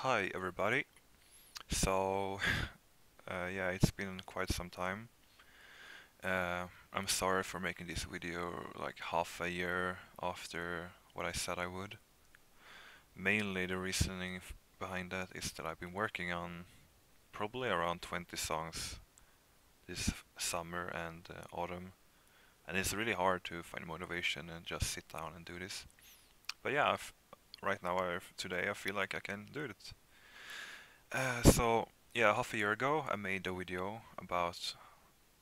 Hi everybody. So, yeah, it's been quite some time. I'm sorry for making this video like half a year after what I said I would. Mainly the reasoning behind that is that I've been working on probably around 20 songs this summer and autumn, and it's really hard to find motivation and just sit down and do this. But yeah, right now, today I feel like I can do it. So yeah, half a year ago I made a video about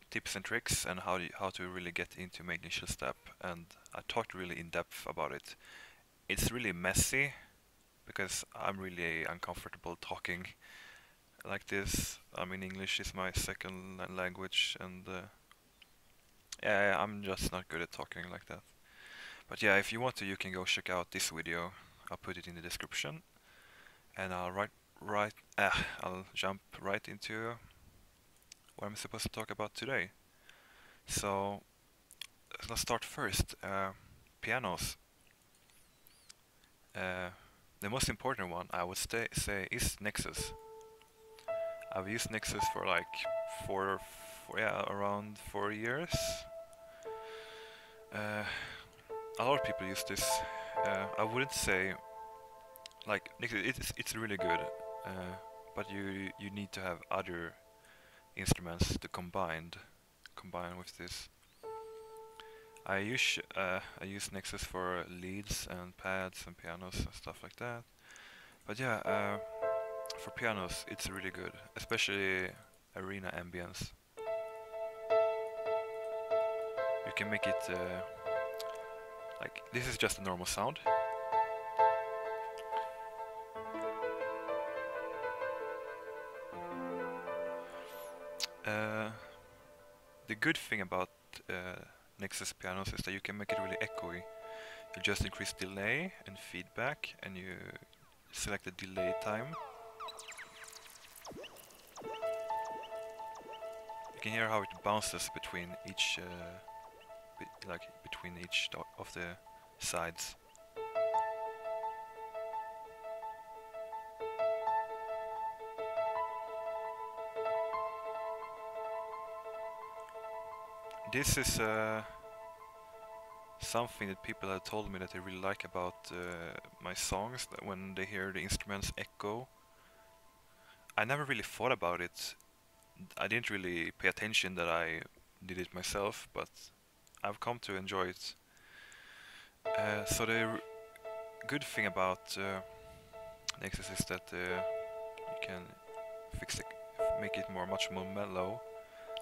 tips and tricks and how to really get into making Chillstep, and I talked really in depth about it. It's really messy because I'm really uncomfortable talking like this. I mean, English is my second language, and yeah, I'm just not good at talking like that. But yeah, if you want to, you can go check out this video. I'll put it in the description, and I'll jump right into what I'm supposed to talk about today. So let's start first. Pianos. Uh, the most important one I would say is Nexus. I've used Nexus for like around 4 years. Uh, a lot of people use this. I wouldn't say like Nexus. It's really good, but you need to have other instruments to combine with this. I use Nexus for leads and pads and pianos and stuff like that. But yeah, for pianos it's really good, especially arena ambience. You can make it like this is just a normal sound. Uh, the good thing about Nexus pianos is that you can make it really echoey. You just increase delay and feedback, and you select the delay time. You can hear how it bounces between each, between each of the sides. This is something that people have told me that they really like about my songs, that when they hear the instruments echo. I never really thought about it. I didn't really pay attention that I did it myself, but I've come to enjoy it. So the good thing about Nexus is that you can make it much more mellow.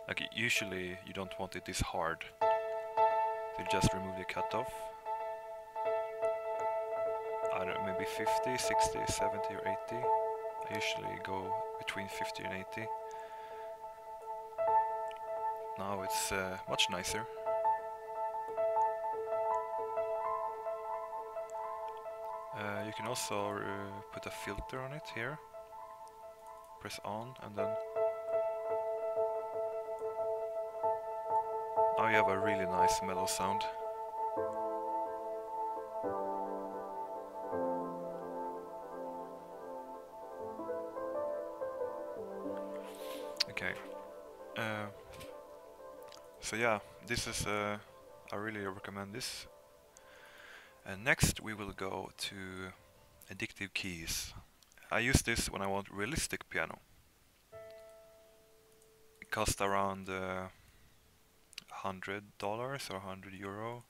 Like usually you don't want it this hard. So you just remove the cutoff. I don't know, maybe 50, 60, 70 or 80. I usually go between 50 and 80. Now it's much nicer. You can also put a filter on it here. Press on and then now you have a really nice mellow sound. Okay. So yeah, this is I really recommend this. And next we will go to addictive keys. I use this when I want realistic piano. It costs around $100 or €100.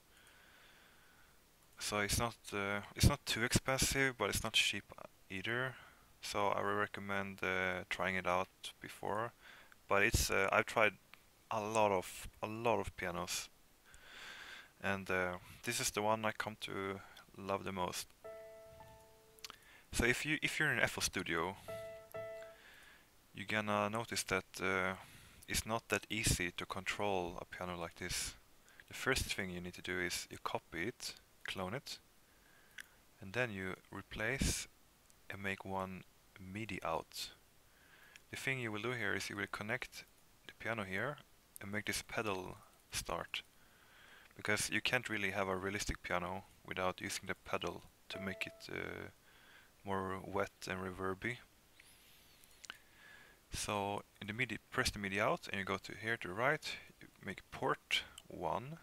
So it's not too expensive, but it's not cheap either. So I would recommend trying it out before. But it's I've tried a lot of pianos, and this is the one I come to love the most. So if you're in FL Studio, you're gonna notice that it's not that easy to control a piano like this. The first thing you need to do is you copy it, clone it, and then you replace and make one MIDI out. The thing you will do here is you will connect the piano here and make this pedal start, because you can't really have a realistic piano without using the pedal to make it more wet and reverby. So in the MIDI, press the MIDI out and you go to here to the right, you make port 1,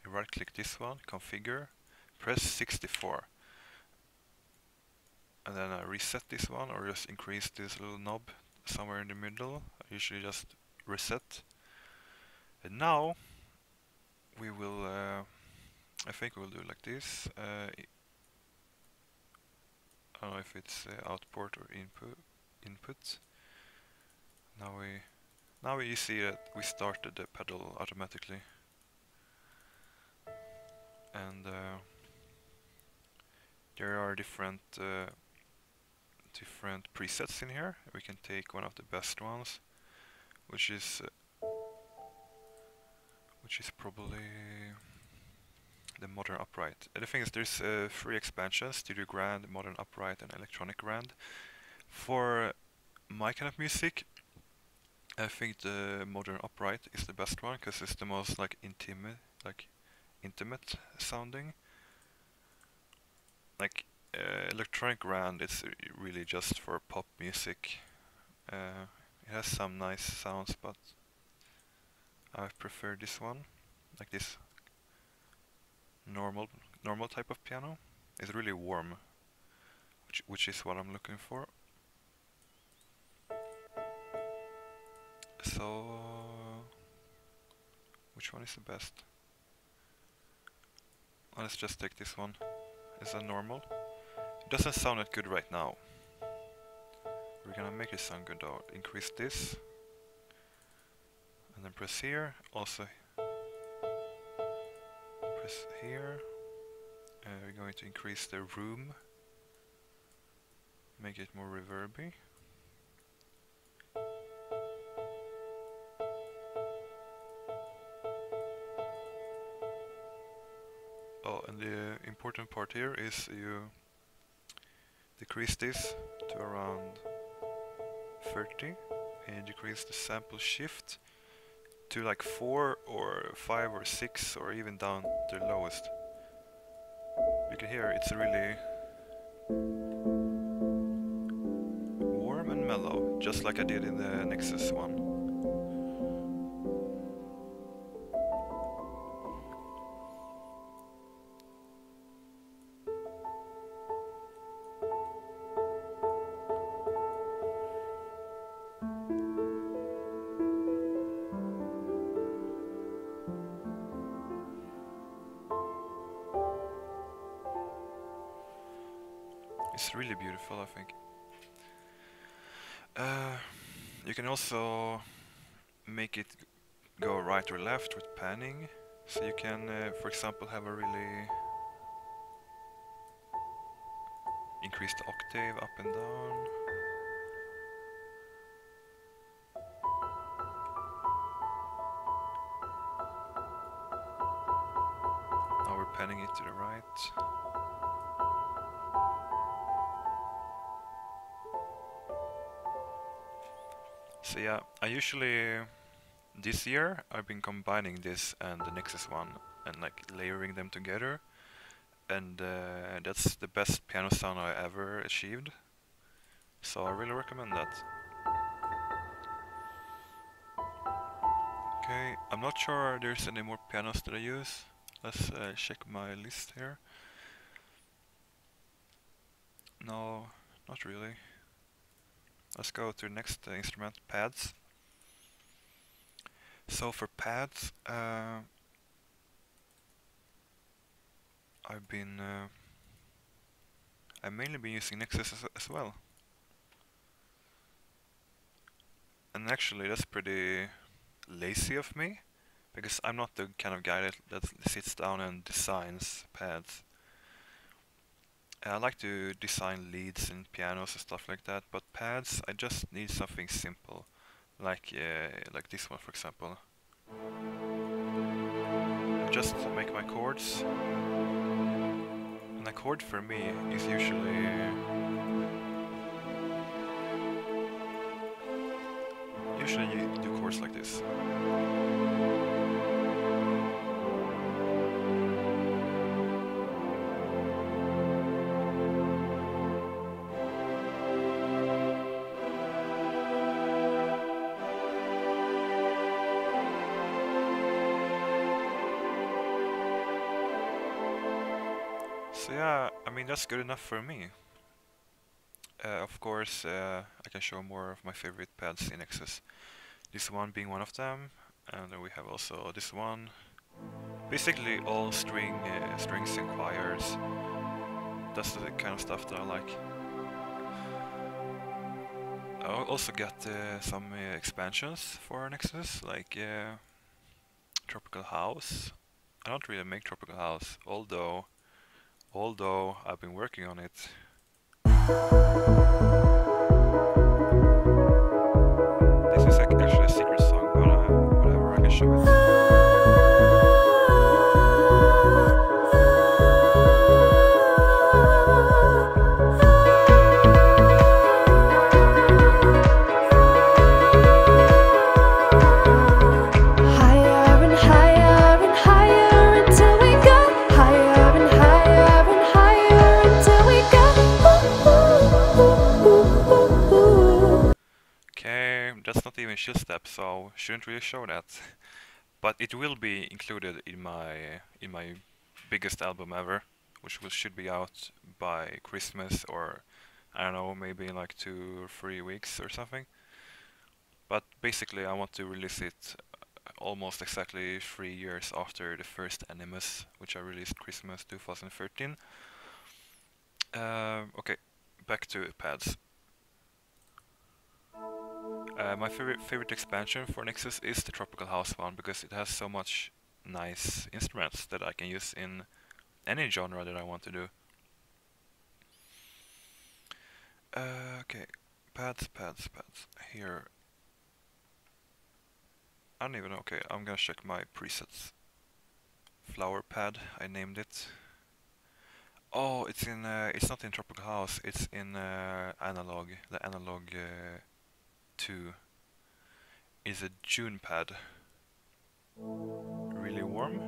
you right click this one, configure, press 64. And then I reset this one or just increase this little knob somewhere in the middle. I usually just reset. And now we will, I think we'll do it like this. I don't know if it's output or input. Now you see that we started the pedal automatically. And there are different presets in here. We can take one of the best ones, which is probably the modern upright. The thing is, there's 3 expansions: Studio Grand, Modern Upright, and Electronic Grand. For my kind of music, I think the Modern Upright is the best one because it's the most like intimate sounding. Like Electronic Grand, it's really just for pop music. It has some nice sounds, but I prefer this one, like this normal type of piano. It's really warm, which is what I'm looking for. So, which one is the best? Let's just take this one. It's a normal. It doesn't sound that good right now. We're gonna make it sound good though. Increase this. And then press here. Also press here. We're going to increase the room. Make it more reverby. Oh, and the important part here is you decrease this to around 30 and decrease the sample shift to like 4 or 5 or 6 or even down to the lowest. You can hear it's really warm and mellow, just like I did in the Nexus one. It's really beautiful, I think. You can also make it go right or left with panning. So you can, for example, have a really increase the octave up and down. Now we're panning it to the right. So yeah, I usually, this year, I've been combining this and the Nexus one and like layering them together, and that's the best piano sound I ever achieved. So I really recommend that. Okay, I'm not sure there's any more pianos that I use. Let's check my list here. No, not really. Let's go to the next instrument, pads. So for pads, I've mainly been using Nexus as well. And actually that's pretty lazy of me, because I'm not the kind of guy that sits down and designs pads. I like to design leads and pianos and stuff like that, but pads, I just need something simple, like this one for example. I just make my chords. An chord for me is usually you do chords like this. So yeah, I mean that's good enough for me. Of course, I can show more of my favorite pads in Nexus. This one being one of them, and then we have also this one. Basically all strings and choirs. That's the kind of stuff that I like. I also got some expansions for Nexus, like Tropical House. I don't really make Tropical House, although I've been working on it. This is like actually a secret song, but whatever, I can show it. That's not even Chillstep, so shouldn't really show that. But it will be included in my biggest album ever, which should be out by Christmas, or I don't know, maybe in like 2 or 3 weeks or something. But basically I want to release it almost exactly 3 years after the first Animus, which I released Christmas 2013. Okay, back to pads. My favorite expansion for Nexus is the Tropical House one, because it has so much nice instruments that I can use in any genre that I want to do. Okay, pads. Here. I don't even know. Okay, I'm gonna check my presets. Flower pad, I named it. Oh, it's in. It's not in Tropical House. It's in Analog. The Analog 2 is a June pad. Really warm.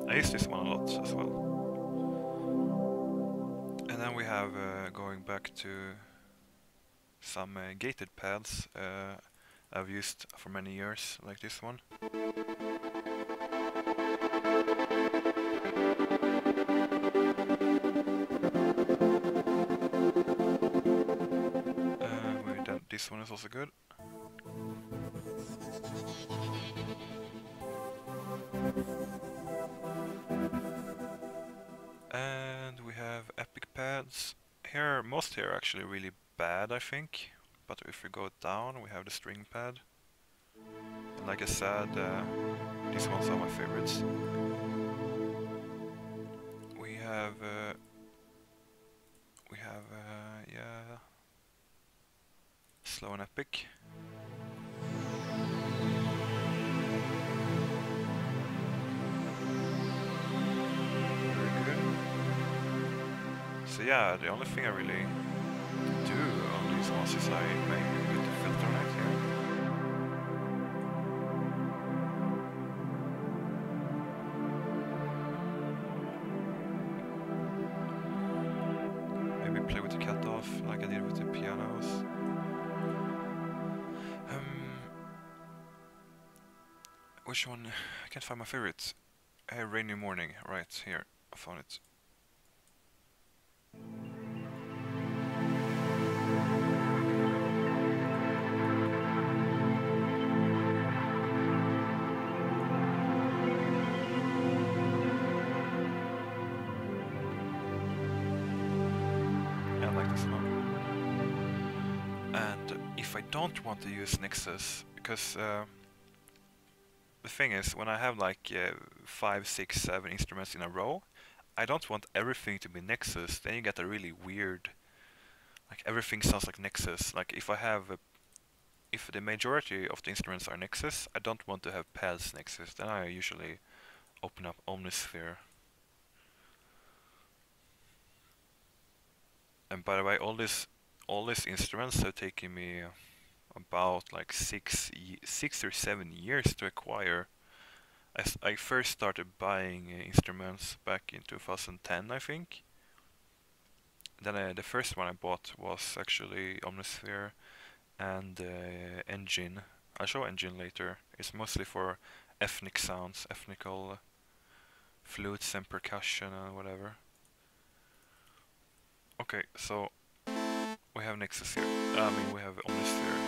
I use this one a lot as well. And then we have, going back to some gated pads I've used for many years, like this one. This one is also good. And we have epic pads. Here, most here are actually really bad, I think. But if we go down, we have the string pad. And like I said, these ones are my favorites. We have, yeah, slow and epic. Very good. So yeah, the only thing I really do on these ones is I maybe put the filter on it here. Maybe play with the cutoff like I did with the pianos. Which one? I can't find my favorite. Rainy Morning, right here. I found it. I like this one. And if I don't want to use Nexus, because the thing is, when I have like 5, 6, 7 instruments in a row, I don't want everything to be Nexus. Then you get a really weird, like everything sounds like Nexus. Like if I have, if the majority of the instruments are Nexus, I don't want to have pads Nexus. Then I usually open up omnisphere. And by the way, all these instruments have taken me about like 6 or 7 years to acquire. I first started buying instruments back in 2010, I think. Then the first one I bought was actually Omnisphere and Engine, I'll show engine later. It's mostly for ethnic sounds, ethnical flutes and percussion and whatever. Okay, so we have Nexus here. We have Omnisphere.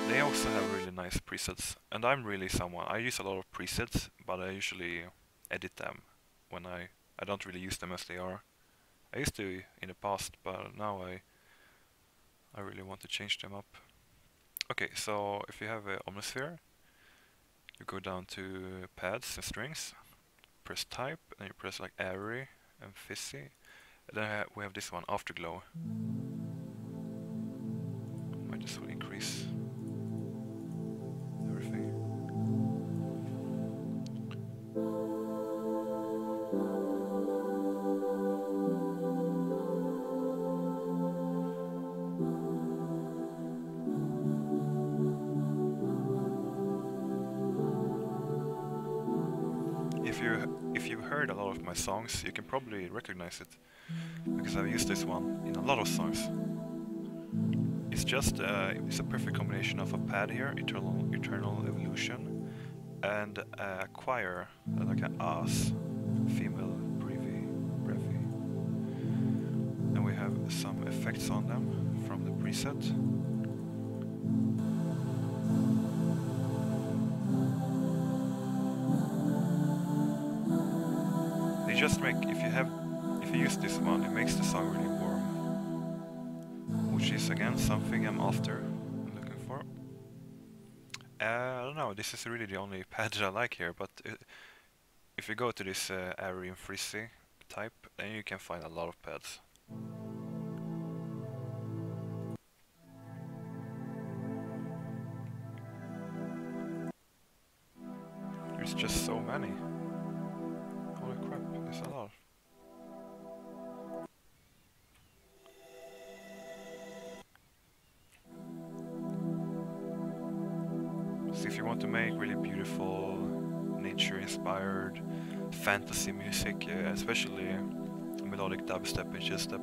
They also have really nice presets, and I'm really someone. I use a lot of presets, but I usually edit them when I don't really use them as they are. I used to in the past, but now I really want to change them up. Okay, so if you have an Omnisphere, you go down to pads and strings, press type, and you press like airy and fizzy. And then we have this one, afterglow. Might just will increase everything. If you've heard a lot of my songs, you can probably recognize it, because I've used this one in a lot of songs. It's just it's a perfect combination of a pad here, eternal evolution, and a choir, like an ass, female breathy. And we have some effects on them from the preset. They just make, if you use this one, it makes the song really warm, which is again something I'm looking for. I don't know, this is really the only pad I like here, but if you go to this airy and frizzy type, then you can find a lot of pads. There's just so many. Holy crap, there's a lot. So if you want to make really beautiful, nature-inspired fantasy music, especially melodic dubstep and chillstep,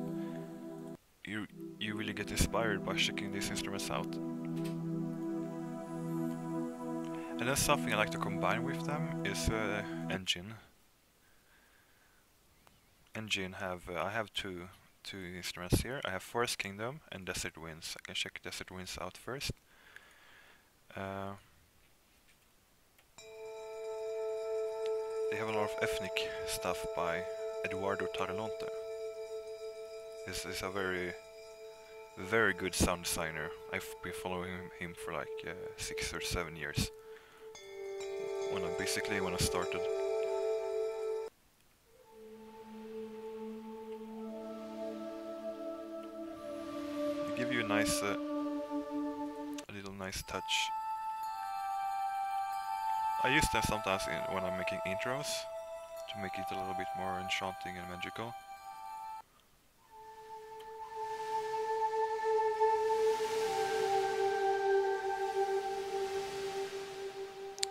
you really get inspired by checking these instruments out. And then something I like to combine with them is engine. I have two instruments here. I have Forest Kingdom and Desert Winds. I can check Desert Winds out first. They have a lot of ethnic stuff by Eduardo Tarlonte. This is a very good sound designer. I've been following him for like 6 or 7 years. When I started. They give you a nice, a little nice touch. I use them sometimes when I'm making intros to make it a little bit more enchanting and magical.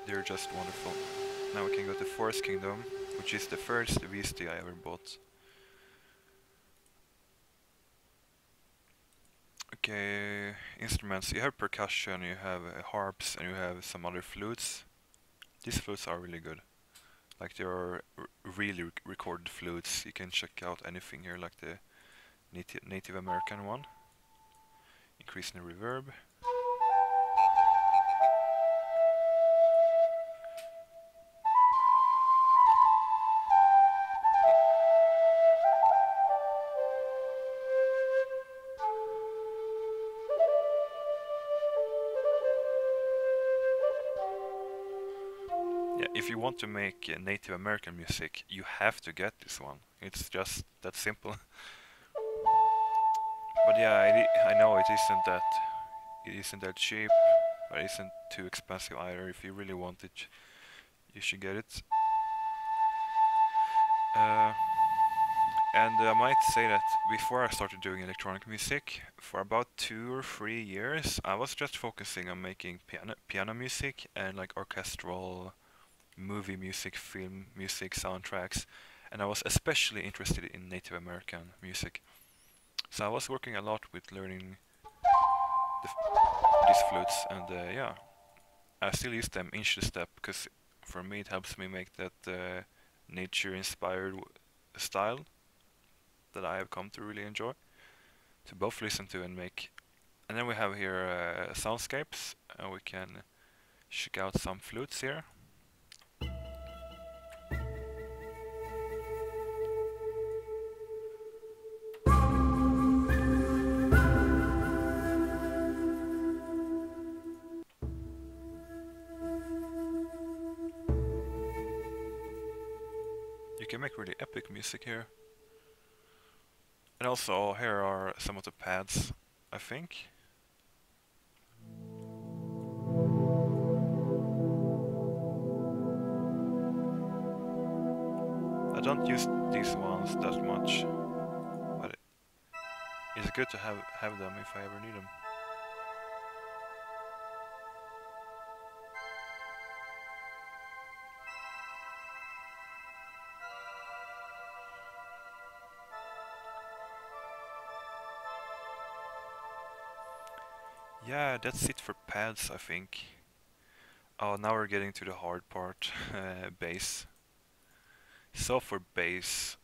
They're just wonderful. Now we can go to Forest Kingdom, which is the first VST I ever bought. Okay, instruments. You have percussion, you have harps, and you have some other flutes. These flutes are really good. Like they are really recorded flutes. You can check out anything here, like the Native American one. Increasing the reverb. Yeah, if you want to make Native American music, you have to get this one. It's just that simple. But yeah, I know it isn't that cheap, but it isn't too expensive either. If you really want it, you should get it. And I might say that before I started doing electronic music, for about 2 or 3 years, I was just focusing on making piano music and like orchestral movie music, film music, soundtracks, and I was especially interested in Native American music. So I was working a lot with learning these flutes, and yeah, I still use them in Chillstep because for me it helps me make that nature-inspired style that I have come to really enjoy, to both listen to and make. And then we have here soundscapes, and we can check out some flutes here. You can make really epic music here. And also here are some of the pads, I think. I don't use these ones that much, but it's good to have them if I ever need them. Yeah, that's it for pads, I think. Oh, now we're getting to the hard part, bass. So for bass,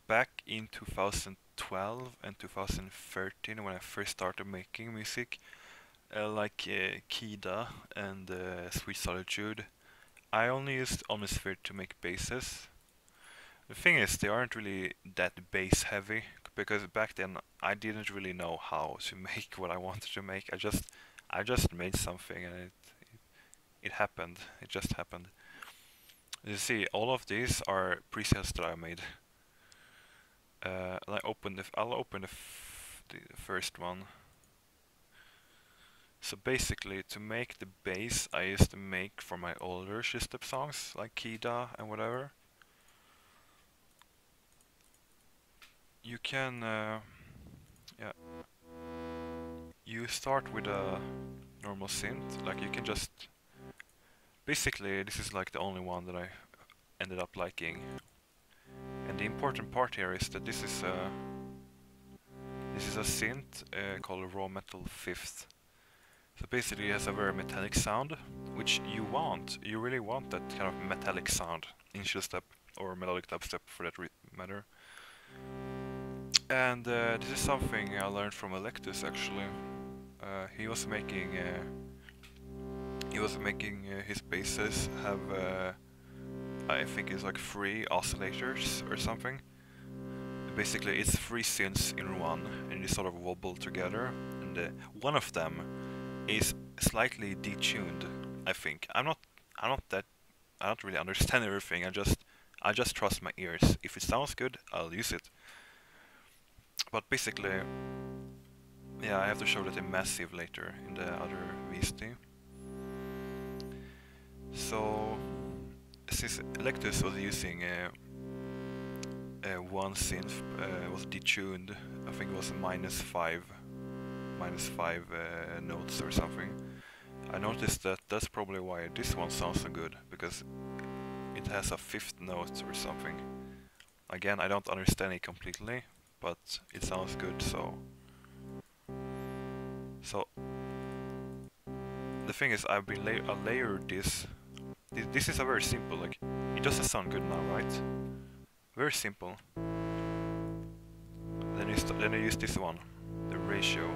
back in 2012 and 2013, when I first started making music, like Kida and Sweet Solitude, I only used Omnisphere to make basses. The thing is, they aren't really that bass heavy, because back then I didn't really know how to make what I wanted to make. I just made something, and it happened. It just happened. You see, all of these are presets that I made. I'll open the first one. So basically, to make the bass, I used to make for my older Chillstep songs, like Kida and whatever. You can, yeah. You start with a normal synth, like you can just... Basically, this is like the only one that I ended up liking. And the important part here is that this is a synth called Raw Metal Fifth. So basically it has a very metallic sound, which you want. You really want that kind of metallic sound in Chillstep, or melodic dubstep for that matter. And this is something I learned from Electus actually. He was making his basses have I think it's like 3 oscillators or something. Basically it's 3 synths in one, and they sort of wobble together, and one of them is slightly detuned, I think. I don't really understand everything. I just trust my ears. If it sounds good, I'll use it. But basically, yeah, I have to show that in massive later in the other VST. So, since Electus was using one synth was detuned, I think it was minus five notes or something. I noticed that that's probably why this one sounds so good, because it has a 5th note or something. Again, I don't understand it completely, but it sounds good, so the thing is, I layered this. This is a very simple, like, it doesn't sound good now, right? Very simple. Then I use this one, the ratio.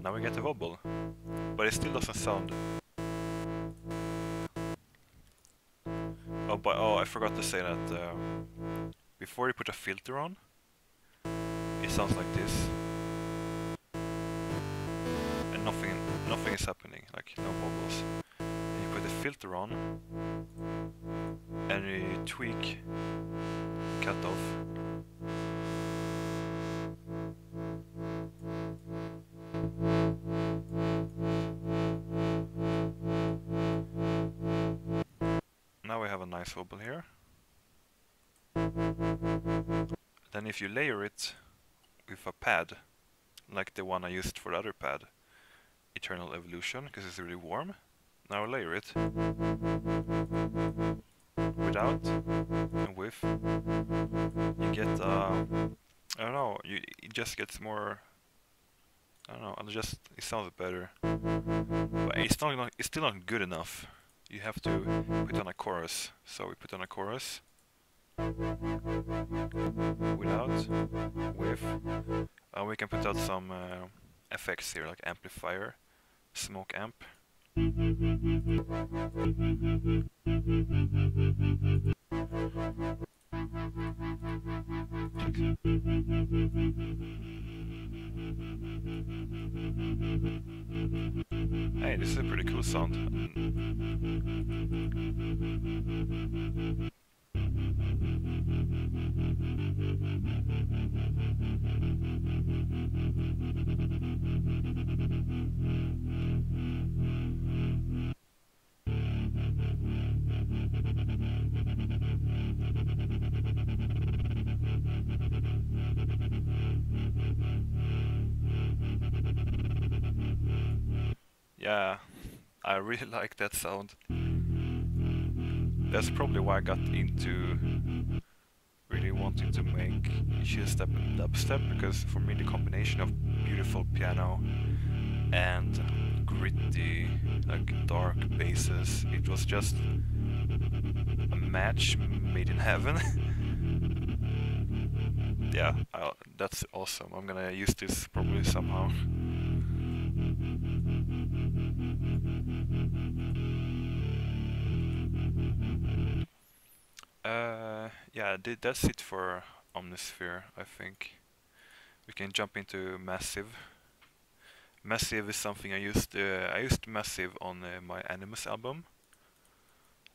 Now we get a wobble, but it still doesn't sound. Oh, I forgot to say that before you put a filter on, it sounds like this, and nothing is happening, like no wobbles. And you put the filter on, and you tweak cut off. Now we have a nice wobble here. Then if you layer it with a pad, like the one I used for the other pad, Eternal Evolution, because it's really warm. Now layer it without and with. You get I don't know. It just gets more. I don't know. It sounds better, but it's still not good enough. You have to put on a chorus. So we put on a chorus without, with, and we can put out some effects here like amplifier, smoke amp. Hey, this is a pretty cool sound. Yeah, I really like that sound. That's probably why I got into really wanting to make chillstep and dubstep, because for me the combination of beautiful piano and gritty, like dark basses, it was just a match made in heaven. Yeah, that's awesome. I'm gonna use this probably somehow. Yeah, that's it for Omnisphere, I think. We can jump into Massive. Massive is something I used Massive on my Animus album.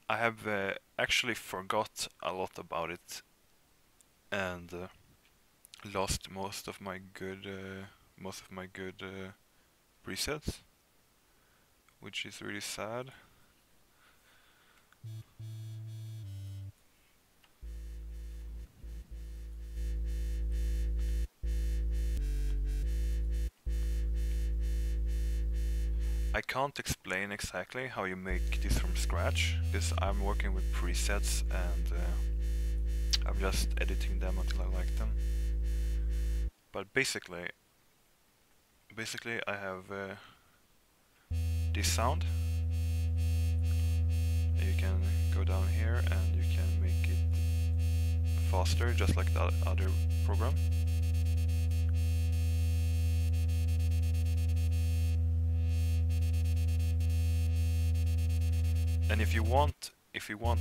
I have actually forgot a lot about it and lost most of my good presets, which is really sad. I can't explain exactly how you make this from scratch, because I'm working with presets and I'm just editing them until I like them. But basically I have this sound. You can go down here and you can make it faster, just like the other program. And if you want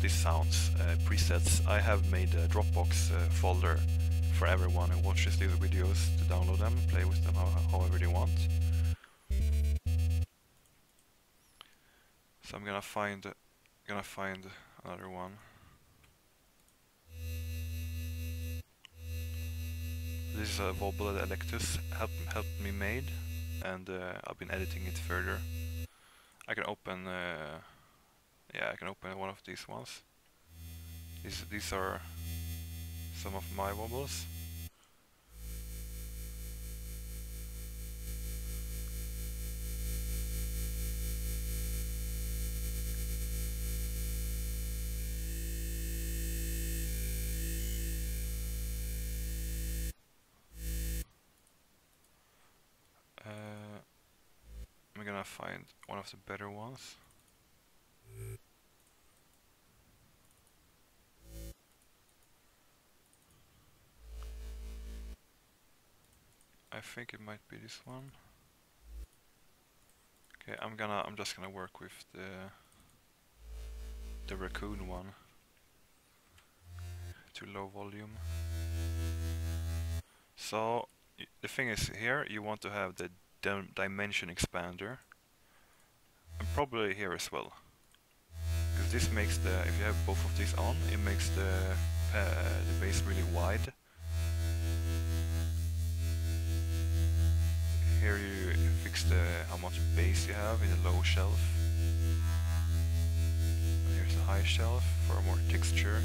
these sounds, presets, I have made a Dropbox folder for everyone who watches these videos to download them, play with them however they want. So I'm gonna find another one. This is a wobble that Electus helped me made, and I've been editing it further. I can open yeah, I can open one of these ones. These are some of my wobbles. I'm gonna find one of the better ones. I think it might be this one. Okay, I'm just gonna work with the raccoon one. Too low volume. So the thing is, here you want to have the dimension expander, and probably here as well, because this makes if you have both of these on, it makes the bass really wide. Here you fix how much bass you have in the low shelf. And here's the high shelf for more texture.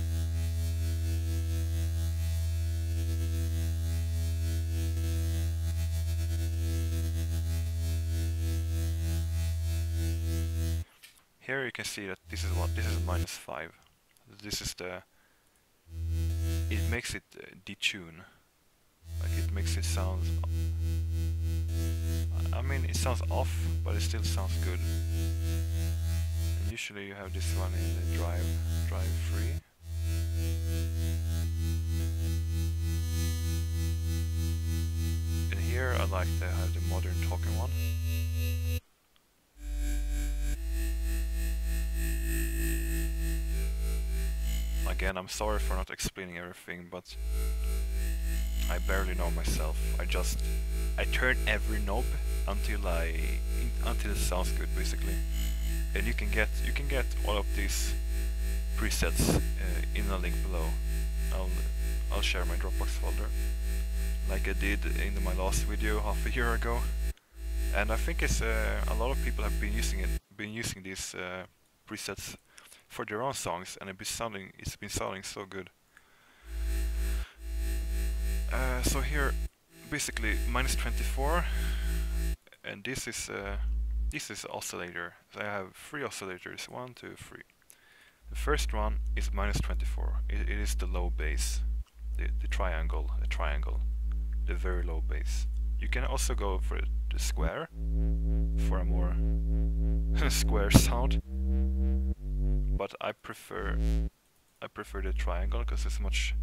Here you can see that this is -5. This is it makes it detune. Like it makes it sound. I mean, it sounds off, but it still sounds good. And usually you have this one in the drive 3. And here I like to have the modern talking one. Again, I'm sorry for not explaining everything, but I barely know myself. I turn every knob until it sounds good, basically. And you can get all of these presets in a link below. I'll share my Dropbox folder, like I did in my last video half a year ago. And I think it's a lot of people have been using these presets for their own songs, and it's been sounding so good. So here, basically -24, and this is oscillator. So I have 3 oscillators, 1, 2, 3. The first one is -24. It is the low bass, the triangle, the very low bass. You can also go for the square, for a more square sound. But I prefer the triangle because it's much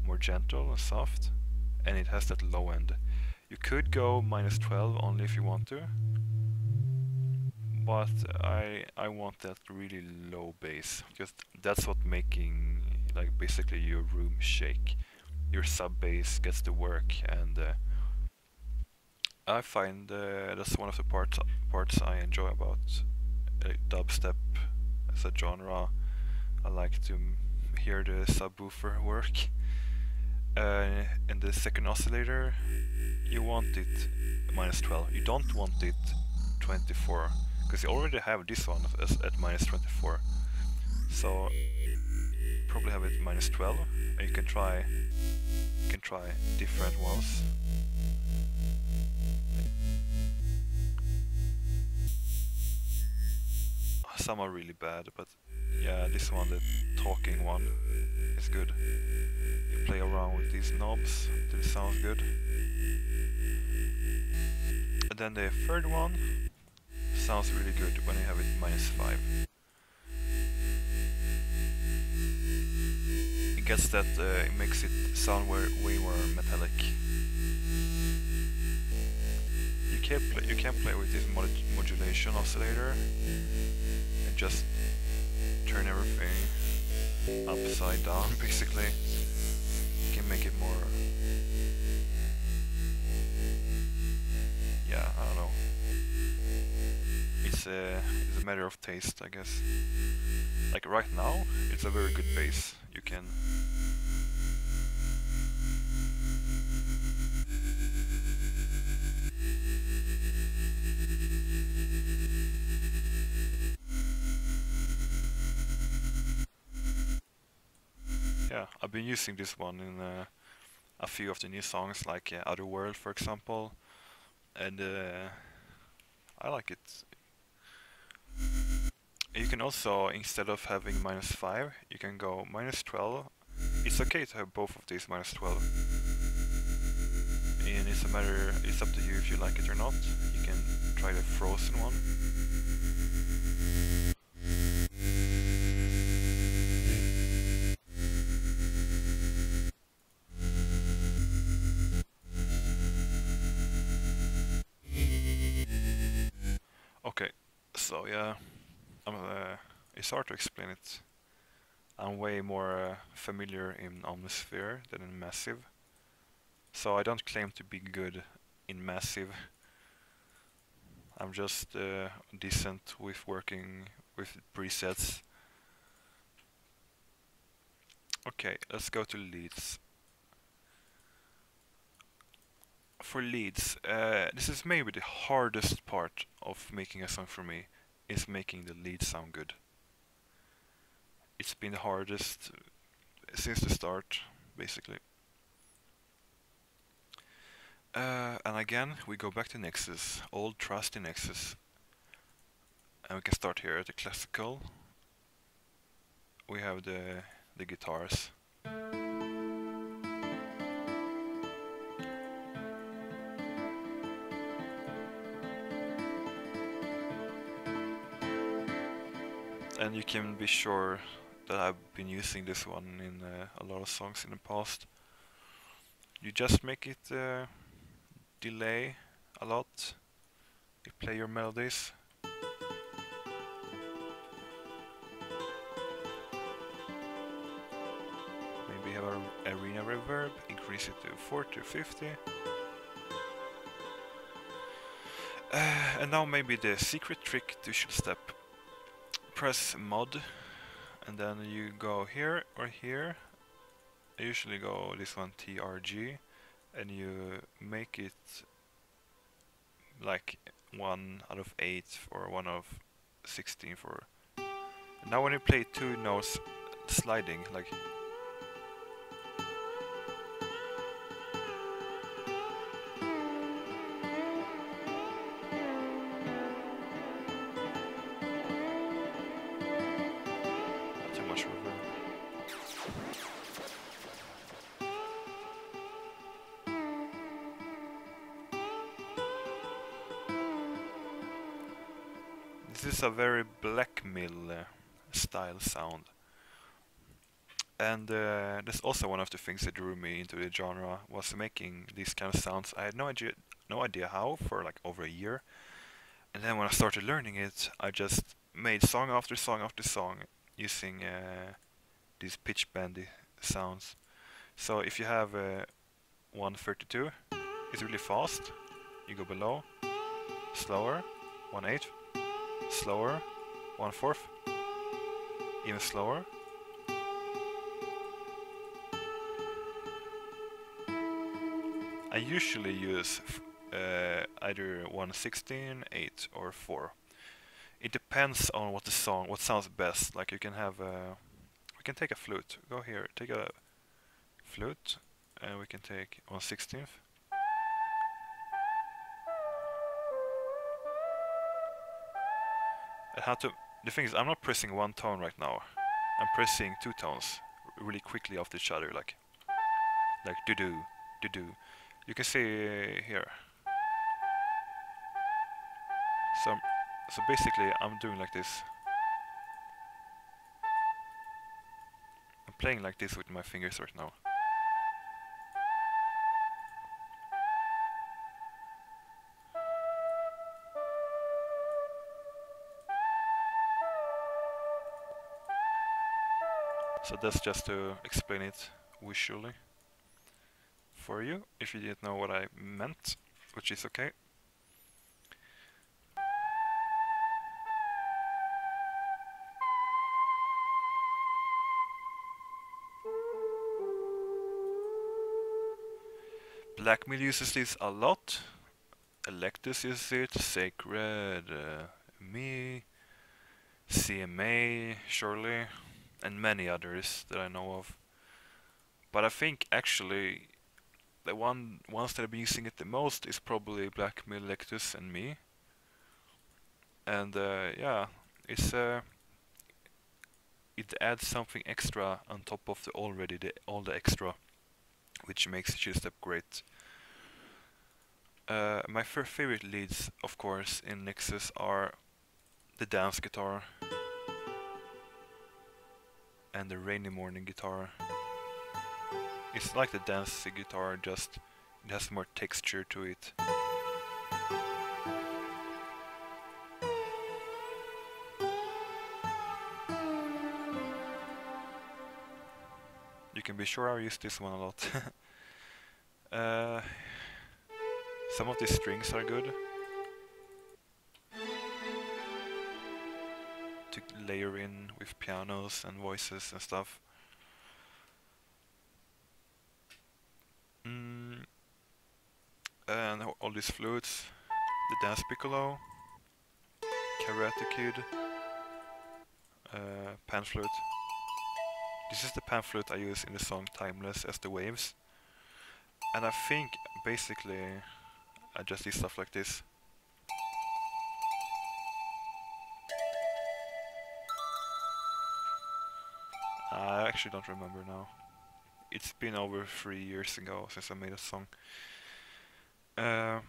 more gentle and soft, and it has that low end. You could go -12 only if you want to, but I want that really low bass, because that's what making like basically your room shake. Your sub bass gets the work, and I find that's one of the parts I enjoy about dubstep as a genre. I like to hear the subwoofer work. And the second oscillator, you want it -12. You don't want it 24, because you already have this one at -24. So probably have it -12, and you can try different ones. Some are really bad, but yeah, this one, the talking one, is good. You play around with these knobs till it sounds good. And then the third one sounds really good when you have it -5. It gets that, it makes it sound way more metallic. You can play with this modulation oscillator and just turn everything upside down, basically. You can make it more... yeah, I don't know. It's a matter of taste, I guess. Like right now, it's a very good bass. You can... yeah, I've been using this one in a few of the new songs, like Otherworld, for example, and I like it. You can also, instead of having -5, you can go -12. It's okay to have both of these -12, and it's up to you if you like it or not. You can try the frozen one. Okay, so yeah, it's hard to explain it. I'm way more familiar in omnisphere than in massive, so I don't claim to be good in massive. I'm just decent with working with presets. Okay, let's go to leads. For leads, this is maybe the hardest part of making a song for me, is making the lead sound good. It's been the hardest since the start, basically. And again, we go back to Nexus, old trusty Nexus. And we can start here at the classical. We have the guitars. and you can be sure that I've been using this one in a lot of songs in the past. You just make it delay a lot. You play your melodies. Maybe have an arena reverb, increase it to 40 or 50. And now maybe the secret trick to Chillstep. Press mod, and then you go here or here. I usually go this one, TRG, and you make it like 1 out of 8 or 1 out of 16 for. Now when you play 2 notes sliding, like not too much reverb. This is a very black mill style sound. And that's also one of the things that drew me into the genre, was making these kind of sounds. I had no idea how for like over a year. And then when I started learning it, I just made song after song after song using these pitch bendy sounds. So if you have 132, it's really fast. You go below, slower, 1/8, slower, 1/4, even slower. I usually use either 1/16, 8, or 4. It depends on what sounds best. Like you can have we can take a flute. Go here, take a flute, and we can take 1/16. The thing is, I'm not pressing one tone right now. I'm pressing 2 tones really quickly after each other, like do-do, do-do. You can see here. So basically, I'm doing like this. I'm playing like this with my fingers right now. So that's just to explain it visually for you, if you didn't know what I meant, which is okay. Blackmill uses this a lot. Electus uses it, Sacred, me, CMA, surely, and many others that I know of. But I think actually the ones that have been using it the most is probably Blackmill, Electus, and me. And yeah, it adds something extra on top of all the extra, which makes Chillstep great. My favorite leads, of course, in Nexus are the dance guitar and the rainy morning guitar. It's like the dance guitar, just it has more texture to it. You can be sure I use this one a lot. Some of these strings are good to layer in with pianos and voices and stuff. And all these flutes, the dance piccolo, karate kid, pan flute. This is the pan flute I use in the song Timeless as the waves. And I think basically I just do stuff like this. I actually don't remember now. It's been over 3 years ago since I made a song. So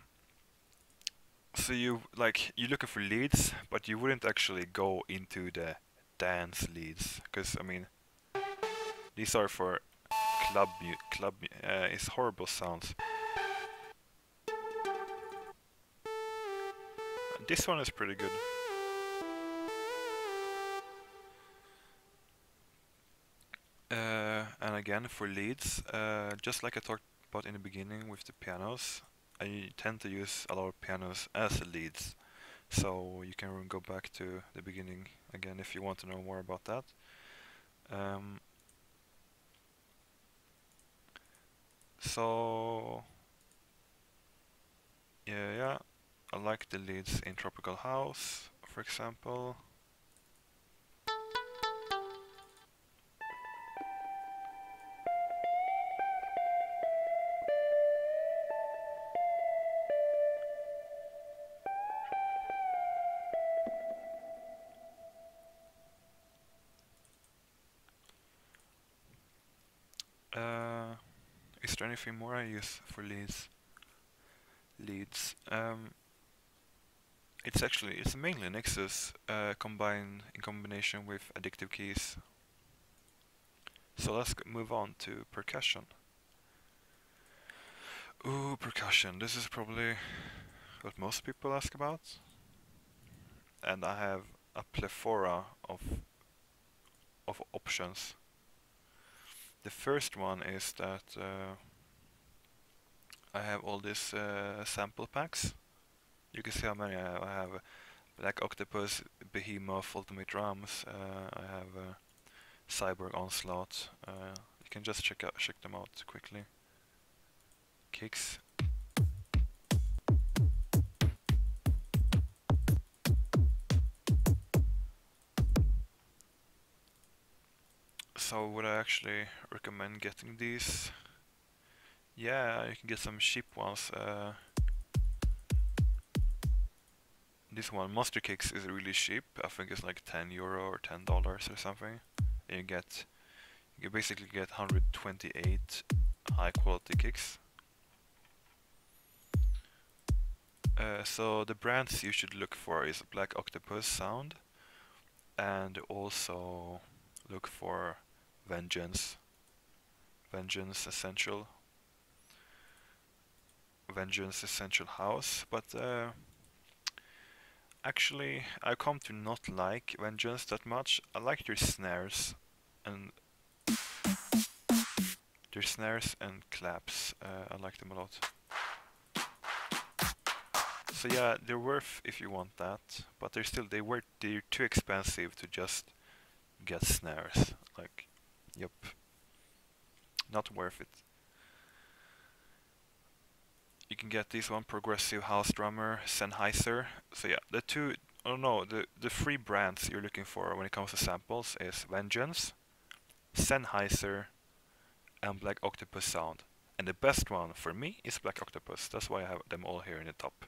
you're looking for leads, but you wouldn't actually go into the dance leads, because I mean these are for it's horrible sounds. This one is pretty good. And again, for leads, just like I talked about in the beginning with the pianos, I tend to use a lot of pianos as leads. So you can go back to the beginning again if you want to know more about that. So yeah, I like the leads in Tropical House, for example. Is there anything more I use for leads? It's mainly Nexus combined in combination with addictive keys. So let's move on to percussion. Ooh, percussion. This is probably what most people ask about. And I have a plethora of options. The first one is that I have all these sample packs. You can see how many I have. I have Black Octopus, Behemoth, Ultimate Drums. I have Cyborg Onslaught. You can just check them out quickly. Kicks. So would I actually recommend getting these? Yeah, you can get some cheap ones. This one, Monster Kicks, is really cheap. I think it's like €10 or $10 or something. And you basically get 128 high quality kicks. So the brands you should look for is Black Octopus Sound, and also look for Vengeance Essential House, but actually I come to not like Vengeance that much. I like their snares and claps. I like them a lot. So yeah, they're worth if you want that, but they're too expensive to just get snares. Like, yep, not worth it. You can get this one, Progressive House Drummer, Sennheiser. So yeah, the three brands you're looking for when it comes to samples is Vengeance, Sennheiser, and Black Octopus Sound. And the best one for me is Black Octopus. That's why I have them all here in the top.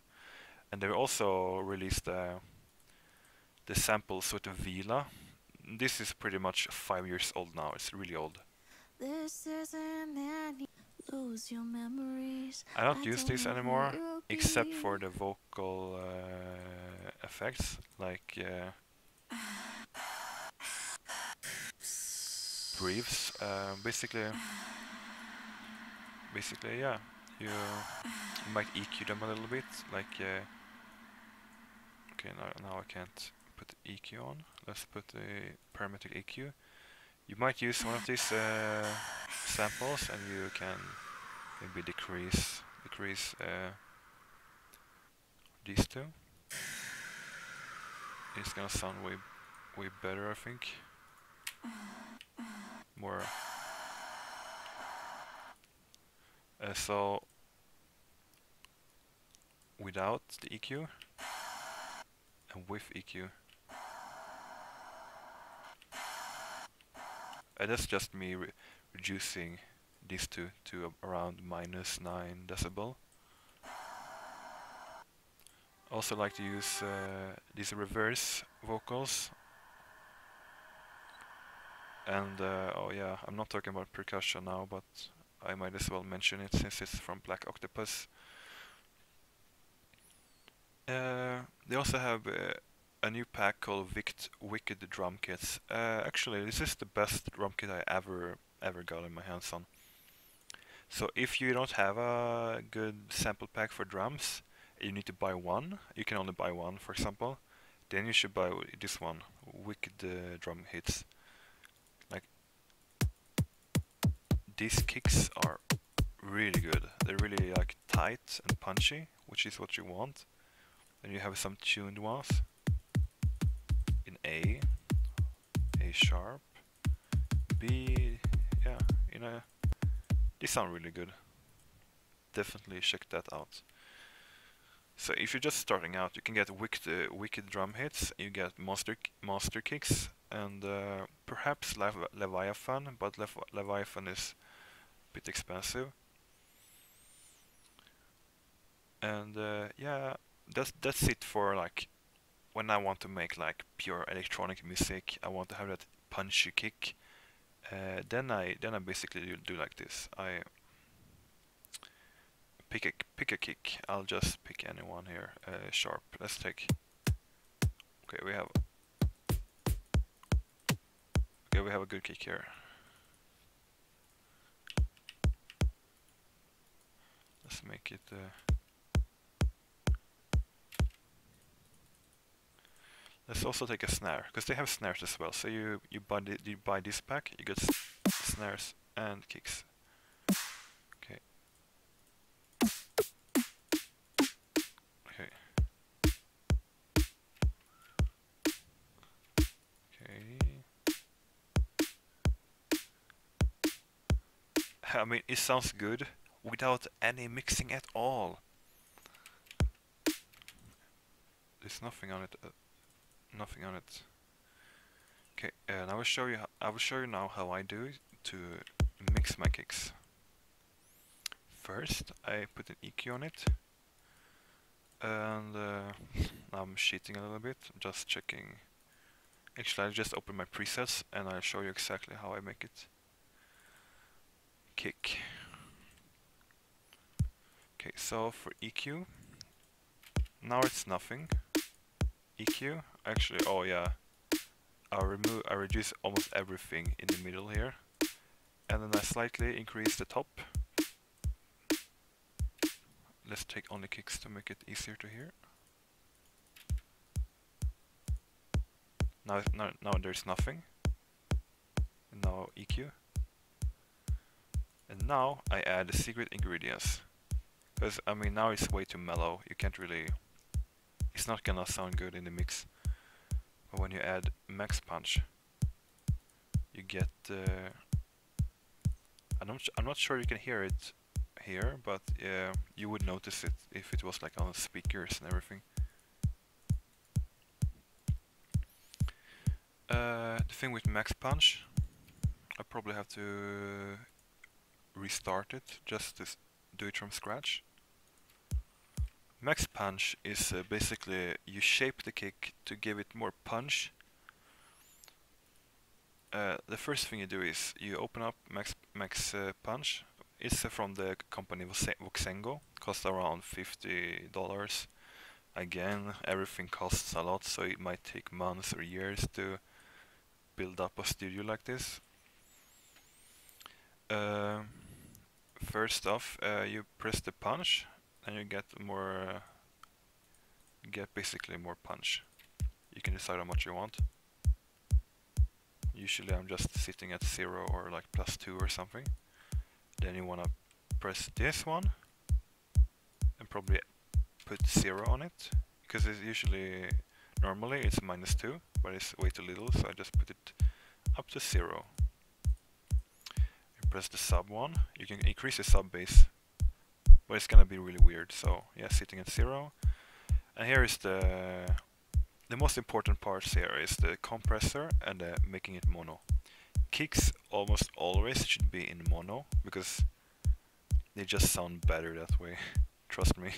And they also released the samples with the Vila. This is pretty much 5 years old now. It's really old. Lose your memories. I don't use this anymore, except for the vocal effects, like breathes. Basically, yeah. You might EQ them a little bit, like. Okay, now I can't put the EQ on. Let's put the parametric EQ. You might use one of these samples, and you can maybe decrease these two. It's gonna sound way better, I think. More. So without the EQ and with EQ. That's just me reducing these two to around -9 decibel. Also like to use these reverse vocals. And oh yeah, I'm not talking about percussion now, but I might as well mention it since it's from Black Octopus. They also have a new pack called Wicked Drum Kits. Actually, this is the best drum kit I ever got in my hands on. So if you don't have a good sample pack for drums, you need to buy one. You can only buy one, for example. Then you should buy this one, Wicked Drum Hits. Like, these kicks are really good. They're really like tight and punchy, which is what you want. Then you have some tuned ones in A sharp, B, yeah, they sound really good. Definitely check that out. So if you're just starting out, you can get wicked drum hits, you get monster kicks, and perhaps Leviathan, but Leviathan is a bit expensive. And yeah, that's it for like when I want to make like pure electronic music. I want to have that punchy kick. Then I basically do like this. I pick a kick. I'll just pick anyone here. Sharp. Let's take. Okay, we have a good kick here. Let's make it. Let's also take a snare, because they have snares as well. So you buy this pack, you get snares and kicks. Okay. Okay. Okay. I mean, it sounds good without any mixing at all. There's nothing on it. Nothing on it. Okay, and I will show you now how I do it to mix my kicks. First, I put an EQ on it, and I'm cheating a little bit. I'm just checking. Actually, I just open my presets, and I'll show you exactly how I make it kick. Okay, so for EQ, now it's nothing. EQ, actually, oh yeah, I reduce almost everything in the middle here, and then I slightly increase the top. Let's take only kicks to make it easier to hear. Now there's nothing. And now EQ. And now I add the secret ingredients. Because I mean now it's way too mellow. You can't really. It's not gonna sound good in the mix. But when you add max punch, you get. I'm not sure you can hear it here, but you would notice it if it was like on speakers and everything. The thing with max punch, I probably have to restart it just to do it from scratch. Max punch is basically you shape the kick to give it more punch. The first thing you do is you open up max punch. It's from the company Voxengo. Costs around $50. Again, everything costs a lot, so it might take months or years to build up a studio like this. First off, you press the punch, and you get more. Get basically more punch. You can decide how much you want. Usually, I'm just sitting at 0 or like +2 or something. Then you wanna press this one, and probably put 0 on it, because it's usually normally it's -2, but it's way too little, so I just put it up to 0. You press the sub one. You can increase the sub bass, but it's gonna be really weird. So yeah, sitting at 0. And here is the most important parts. Here is the compressor and making it mono. Kicks almost always should be in mono because they just sound better that way. Trust me.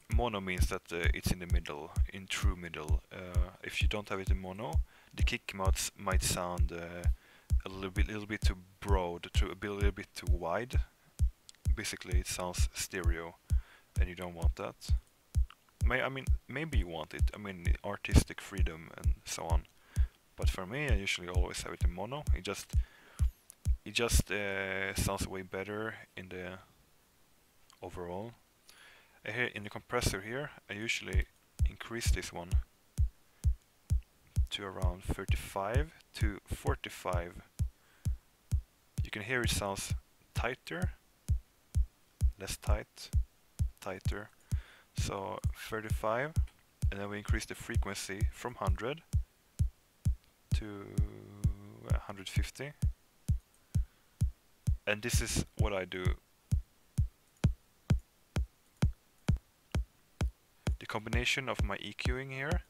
Mono means that it's in the middle, in true middle. If you don't have it in mono, the kick might sound a little bit too broad, a little bit too wide. Basically, it sounds stereo, and you don't want that. I mean, maybe you want it. I mean, artistic freedom and so on. But for me, I usually always have it in mono. It just sounds way better in the overall. Here in the compressor here, I usually increase this one to around 35 to 45. You can hear it sounds tighter, less tight, tighter. So 35, and then we increase the frequency from 100 to 150. And this is what I do. The combination of my EQing here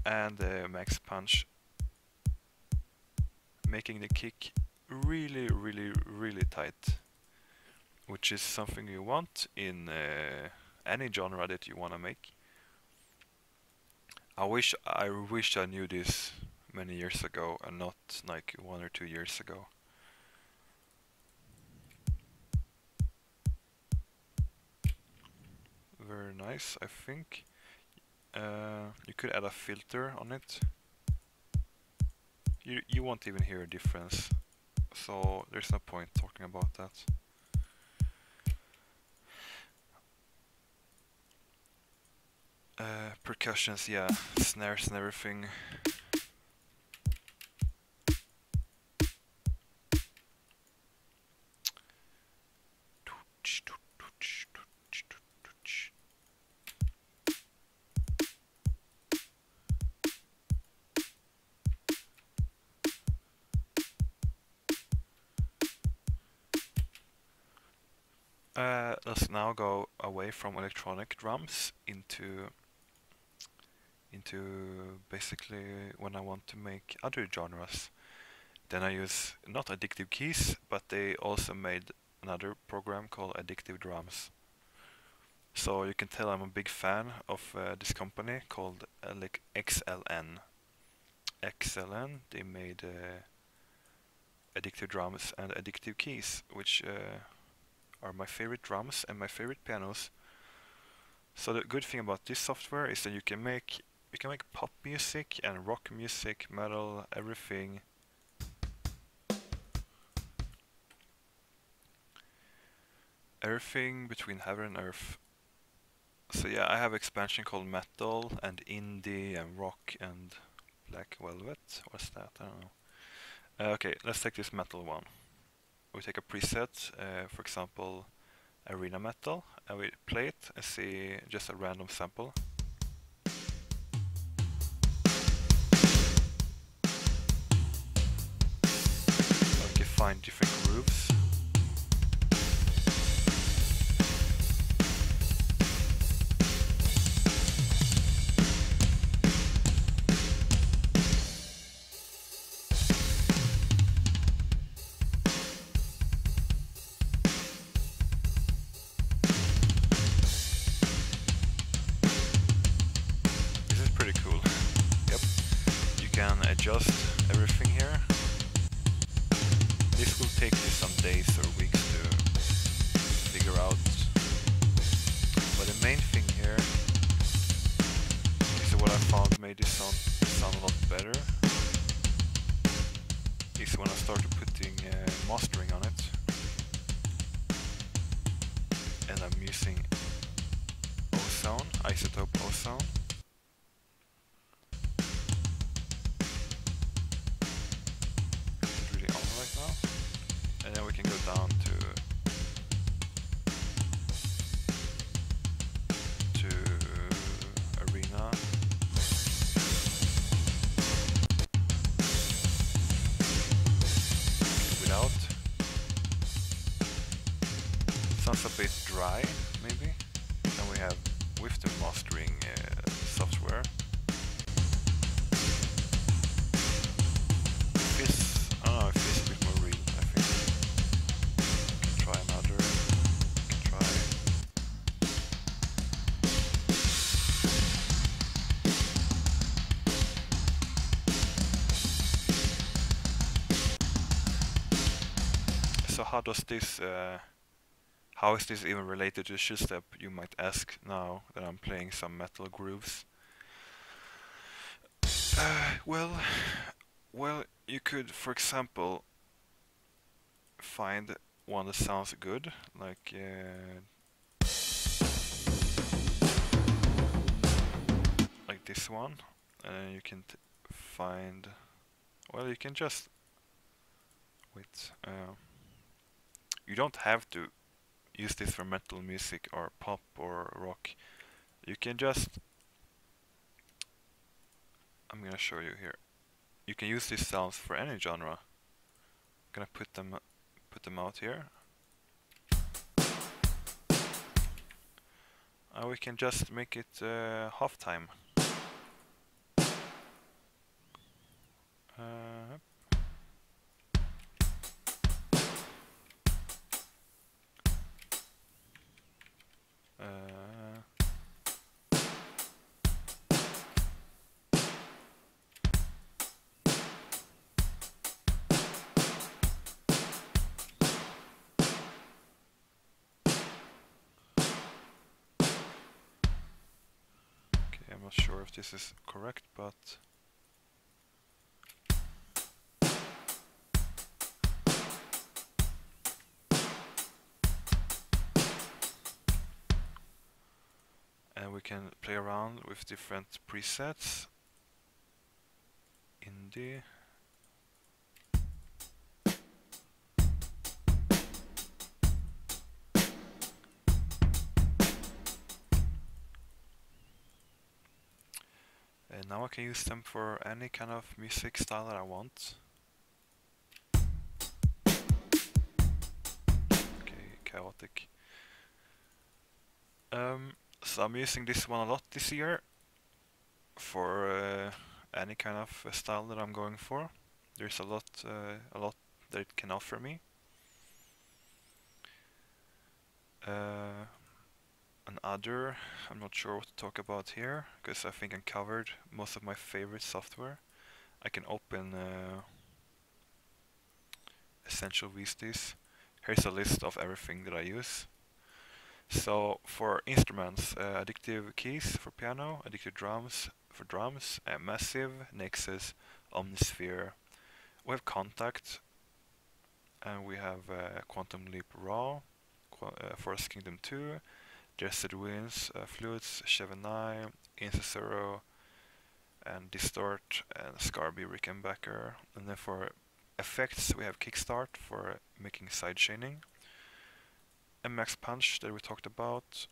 and the max punch, making the kick really, really, really tight, which is something you want in any genre that you want to make. I wish I knew this many years ago and not like 1 or 2 years ago. Very nice, I think. You could add a filter on it. You won't even hear a difference, so there's no point talking about that. Percussions, yeah, snares and everything. Let's now go away from electronic drums into basically when I want to make other genres. Then I use not addictive keys, but they also made another program called Addictive Drums. So you can tell I'm a big fan of this company called XLN. XLN, they made addictive drums and addictive keys, which are my favorite drums and my favorite pianos. So the good thing about this software is that you can make pop music and rock music, metal, everything. Everything between heaven and earth. So yeah, I have expansion called metal and indie and rock and black velvet. What's that? I don't know. Okay, let's take this metal one. We take a preset, for example, arena metal, and we play it and see just a random sample. So we can find different grooves. Adjust everything here. This will take me some days or weeks to figure out. But the main thing here is what I found made this sound a lot better. Is when I started putting mastering on it, and I'm using ozone, izotope ozone. And then we can go down to arena. Without. Sounds a bit dry, maybe. Then we have with the mastering software. I don't know if this is a bit more real. So how does this How is this even related to Chillstep, you might ask now that I'm playing some metal grooves. Well, you could, for example, find one that sounds good, like this one, and you can find. Well, you can just wait. You don't have to use this for metal music or pop or rock. You can just. I'm gonna show you here. You can use these sounds for any genre. I'm gonna put them out here. We can just make it half time. I'm not sure if this is correct, but and we can play around with different presets. Indie. And now I can use them for any kind of music style that I want. Okay, chaotic. So I'm using this one a lot this year for any kind of style that I'm going for. There's a lot that it can offer me. Another, I'm not sure what to talk about here, because I think I covered most of my favorite software. I can open essential VSTs. Here's a list of everything that I use. So for instruments, addictive keys for piano, addictive drums for drums, massive, nexus, omnisphere. We have kontakt, and we have quantum leap raw, forest kingdom 2, Desert Winds, flutes, shevannai, insusurro, and distort, and scarbee, rickenbacker. And then for effects, we have kickstart for making side chaining, and max punch that we talked about,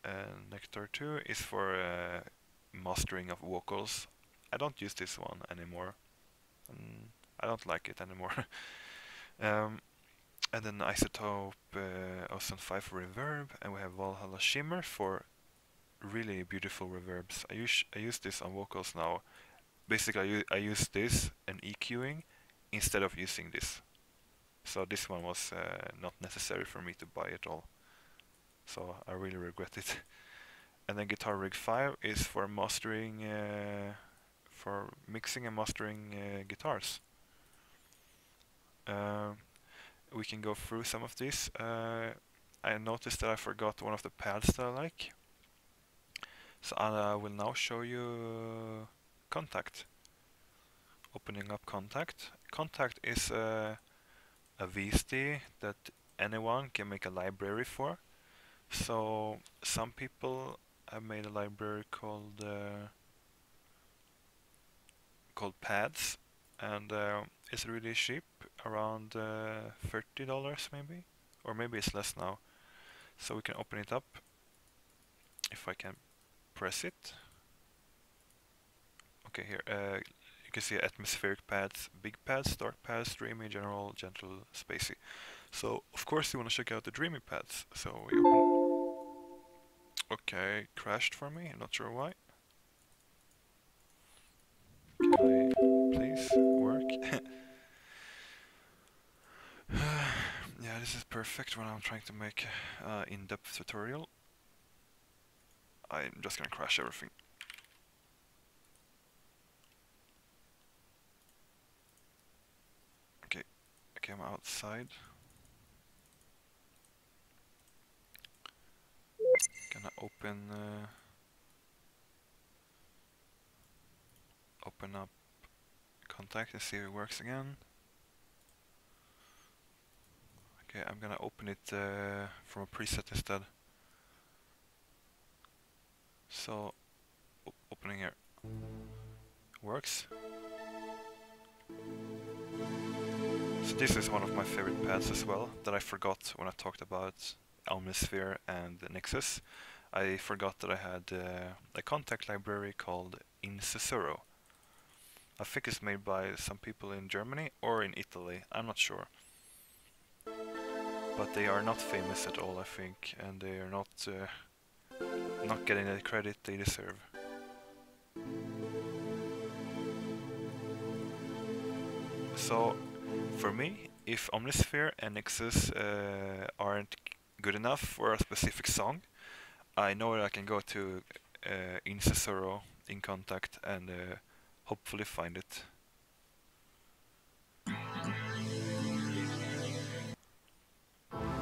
and nectar 2 is for mastering of vocals. I don't use this one anymore. I don't like it anymore. And then izotope, ozone 5 for reverb, and we have valhalla shimmer for really beautiful reverbs. I use this on vocals now. Basically, I use this and EQing instead of using this. So this one was not necessary for me to buy at all. So I really regret it. And then guitar rig 5 is for mastering, for mixing and mastering guitars. We can go through some of these. I noticed that I forgot one of the pads that I like. So I will now show you kontakt. Opening up kontakt. Kontakt is a VST that anyone can make a library for. So some people have made a library called pads, and it's really cheap, around $30 maybe, or maybe it's less now. So we can open it up if I can press it. Okay, here you can see atmospheric pads, big pads, dark pads, dreamy, general, gentle, spacey. So of course you want to check out the dreamy pads. So we open. Okay, crashed for me. I'm not sure why. Can I please work? Yeah, this is perfect when I'm trying to make in-depth tutorial. I'm just gonna crash everything. Okay, I'm outside. Gonna open up Kontakt and see if it works again. Okay, I'm gonna open it from a preset instead. So, opening here. Works. So this is one of my favorite pads as well, that I forgot when I talked about Omnisphere and Nexus. I forgot that I had a Kontakt library called Insusurro. I think it's made by some people in Germany or in Italy, I'm not sure. But they are not famous at all, I think, and they are not getting the credit they deserve. So, for me, if Omnisphere and Nexus aren't good enough for a specific song, I know that I can go to insusurro in Kontakt and hopefully find it.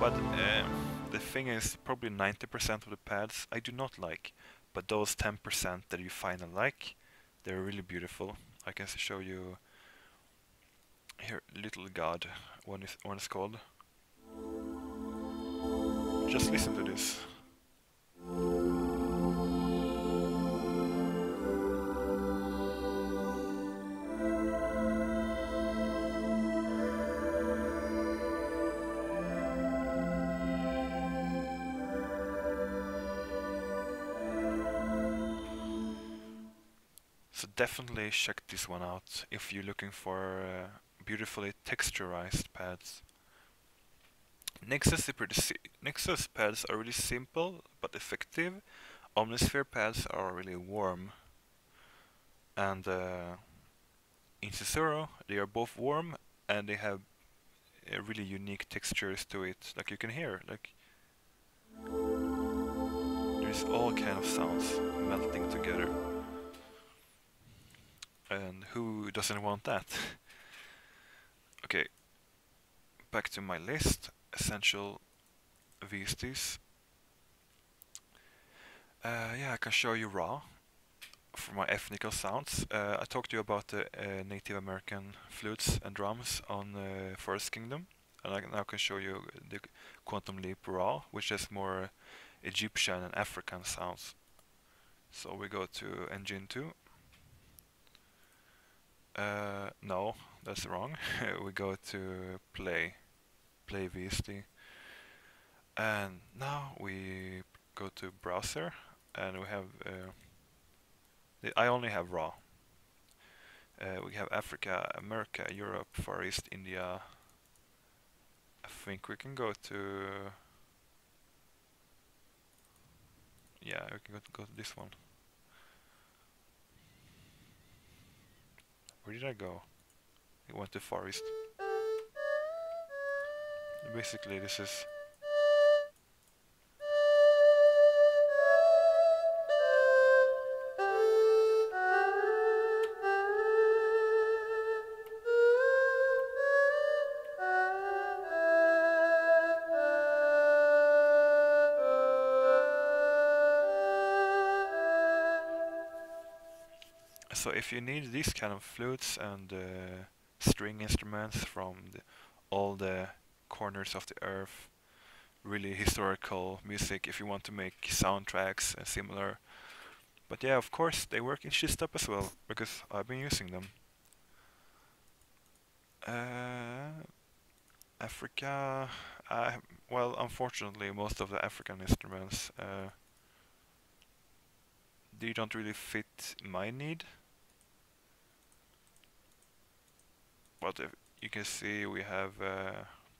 But the thing is, probably 90% of the pads I do not like, but those 10% that you find and like, they're really beautiful. I can show you here, Little God, one is called. Just listen to this. So definitely check this one out if you're looking for beautifully texturized pads. Nexus pads are really simple but effective. Omnisphere pads are really warm. And insusurro, they are both warm and they have really unique textures to it. Like you can hear, like there's all kind of sounds melting together. And who doesn't want that? Okay, back to my list. Essential VSTs. Yeah, I can show you raw for my ethnical sounds. I talked to you about the Native American flutes and drums on Forest Kingdom, and I now can show you the Quantum Leap raw, which has more Egyptian and African sounds. So we go to Engine 2. No, that's wrong. We go to Play VST. And now we go to Browser, and we have I only have raw. We have Africa, America, Europe, Far East, India. I think we can go to... Yeah, we can go to this one. Where did I go? I went to Far East. Basically, this is... So if you need these kind of flutes and string instruments from all the corners of the earth, really historical music, if you want to make soundtracks and similar. But yeah, of course, they work in Chillstep as well, because I've been using them. Africa, well, unfortunately, most of the African instruments, they don't really fit my need. But you can see we have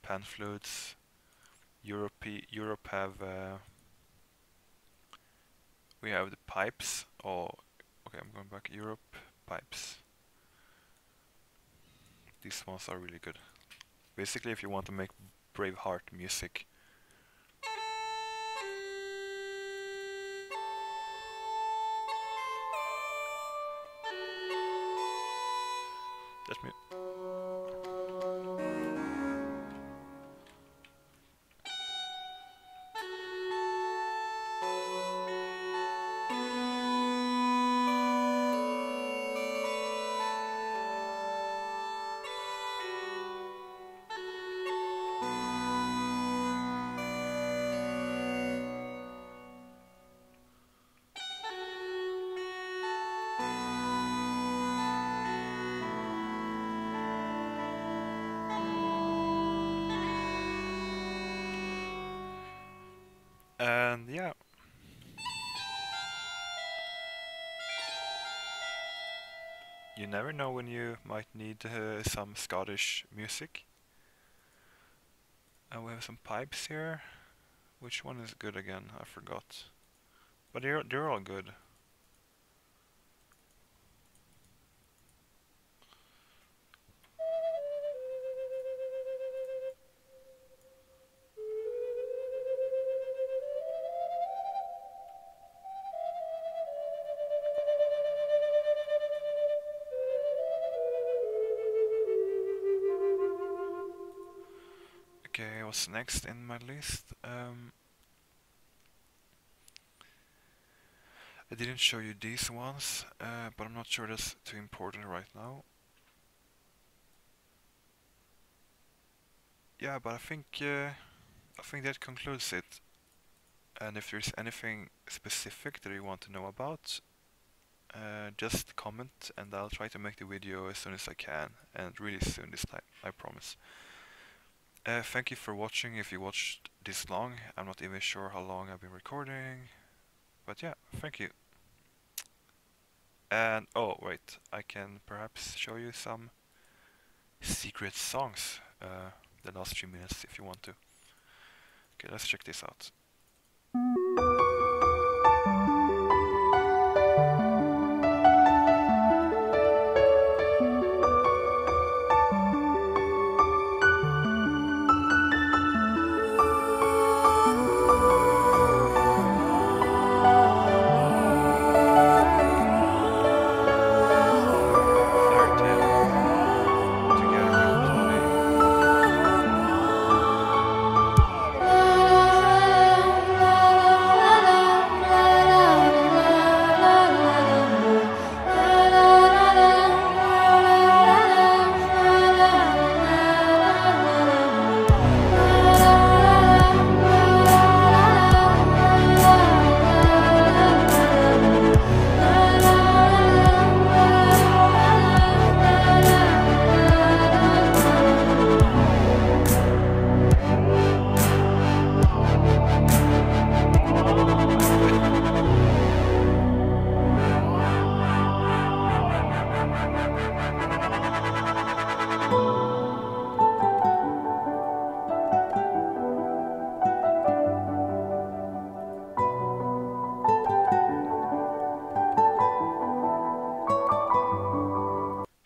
pan flutes. Europe have we have the pipes. Oh, okay, I'm going back. Europe pipes. These ones are really good. Basically, if you want to make Braveheart music. Let me... you never know when you might need some Scottish music. We have some pipes here. Which one is good again? I forgot. But they're all good. Okay, what's next in my list? I didn't show you these ones, but I'm not sure that's too important right now. Yeah, but I think that concludes it. And if there's anything specific that you want to know about, just comment and I'll try to make the video as soon as I can, and really soon this time, I promise. Thank you for watching if you watched this long. I'm not even sure how long I've been recording, but yeah, thank you. And oh wait, I can perhaps show you some secret songs the last few minutes if you want to. Okay, let's check this out.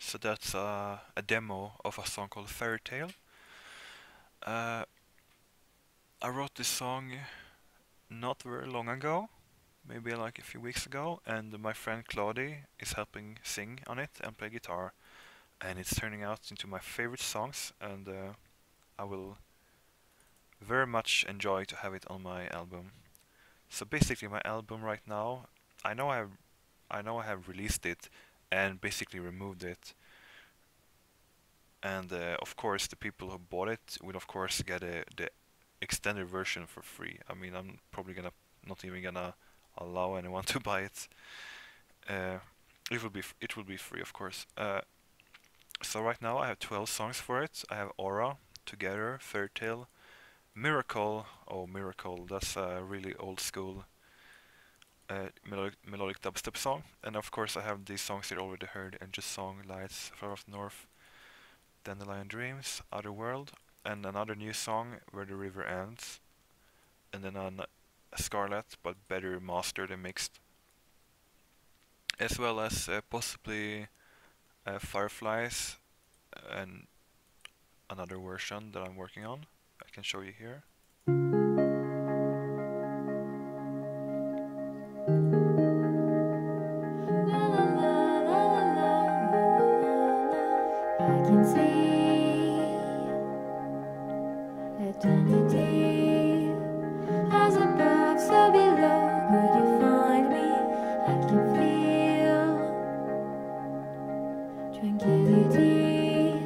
So that's a demo of a song called Fairy Tale. I wrote this song not very long ago, maybe like a few weeks ago, and my friend Claudie is helping sing on it and play guitar, and it's turning out into my favorite songs, and I will very much enjoy to have it on my album. So basically my album right now, I know I have released it and basically removed it. And of course the people who bought it will of course get the extended version for free. I mean, I'm probably not even gonna allow anyone to buy it. It will be free, of course. So right now I have 12 songs for it. I have Aura, Together, Fairytale, Miracle. Oh, Miracle, that's a really old school melodic dubstep song. And of course I have these songs that you already heard: Angel Song, Lights, Far Off North, Dandelion Dreams, Other World, and another new song, Where the River Ends, and then a Scarlet, but better mastered and mixed, as well as possibly Fireflies and another version that I'm working on. I can show you here. I can see eternity as above, so below. Could you find me? I can feel tranquility.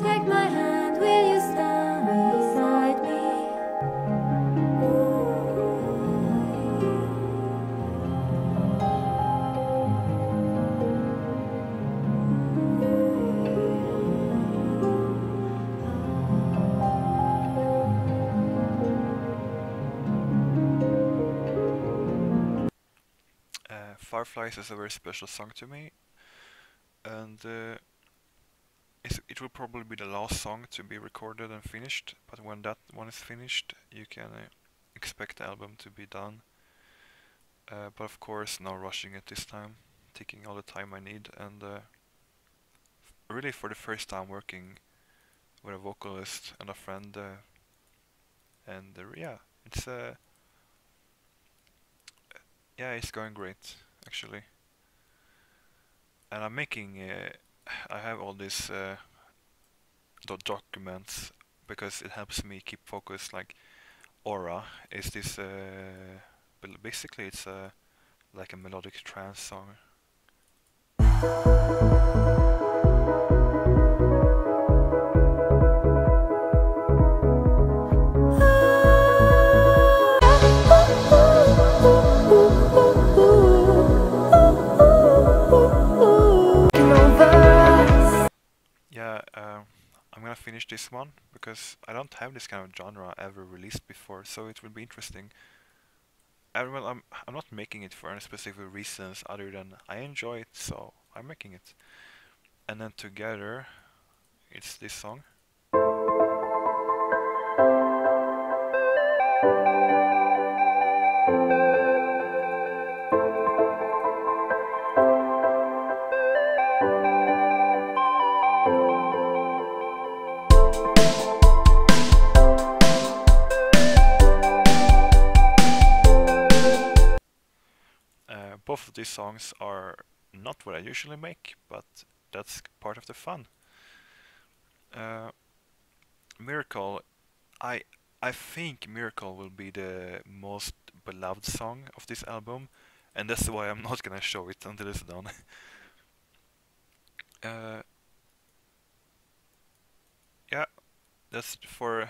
Take my hand, will you stand beside me? Fireflies is a very special song to me. and it will probably be the last song to be recorded and finished. But when that one is finished, you can expect the album to be done. But of course, no rushing it this time, taking all the time I need, and really for the first time working with a vocalist and a friend, and yeah, it's yeah, it's going great actually. And I'm making, I have all these documents because it helps me keep focused. Like Aura is this, basically it's like a melodic trance song. Yeah, I'm gonna finish this one because I don't have this kind of genre ever released before, so it will be interesting. Well, I'm not making it for any specific reasons other than I enjoy it, so I'm making it. And then together, it's this song. Both of these songs are not what I usually make, but that's part of the fun. Miracle, I I think Miracle will be the most beloved song of this album, and that's why I'm not gonna show it until it's done. Yeah, that's for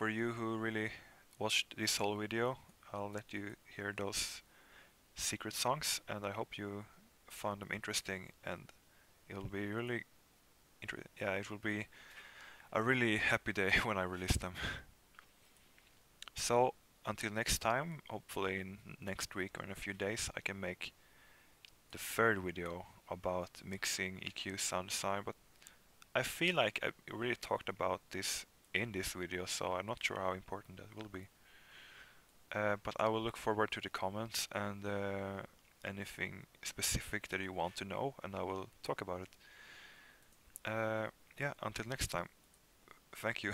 you who really watched this whole video. I'll let you hear those secret songs, and I hope you found them interesting, and it'll be really yeah, it will be a really happy day when I release them. So until next time, hopefully in next week or in a few days, I can make the third video about mixing, EQ, sound design, but I feel like I really talked about this in this video, so I'm not sure how important that will be. But I will look forward to the comments and anything specific that you want to know, and I will talk about it. Yeah, until next time. Thank you.